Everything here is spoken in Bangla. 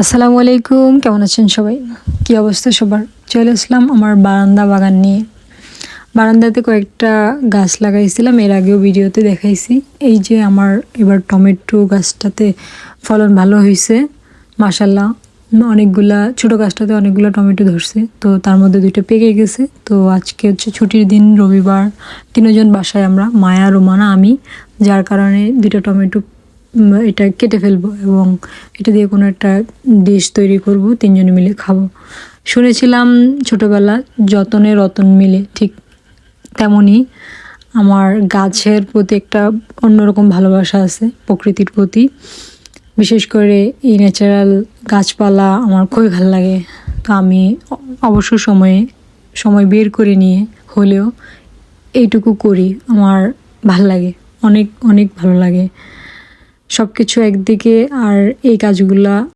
আসসালামু আলাইকুম, কেমন আছেন সবাই? কি অবস্থা সবার? চলে আসলাম আমার বারান্দা বাগান নিয়ে। বারান্দাতে কয়েকটা গাছ লাগাইছিলাম, এর আগেও ভিডিওতে দেখাইছি। এই যে আমার এবার টমেটো গাছটাতে ফলন ভালো হয়েছে মাশাল্লাহ। অনেকগুলা ছোট গাছটাতে অনেকগুলো টমেটো ধরছে, তো তার মধ্যে দুইটা পেকে গেছে। তো আজকে হচ্ছে ছুটির দিন, রবিবার, তিনজন বাসায় আমরা, মায়া, রোমানা, আমি, যার কারণে দুইটা টমেটো এটা কেটে ফেলবো এবং এটা দিয়ে কোনো একটা ডিশ তৈরি করব, তিনজনে মিলে খাবো। শুনেছিলাম ছোটবেলা যতনে রতন মিলে, ঠিক তেমনই আমার গাছের প্রতি একটা অন্যরকম ভালোবাসা আছে, প্রকৃতির প্রতি। বিশেষ করে এই ন্যাচারাল গাছপালা আমার খুবই ভালো লাগে। তো আমি অবসর সময় বের করে নিয়ে হলেও এইটুকু করি, আমার ভাল লাগে, অনেক অনেক ভালো লাগে সব কিছু একদিকে। আর এই কাজগুলা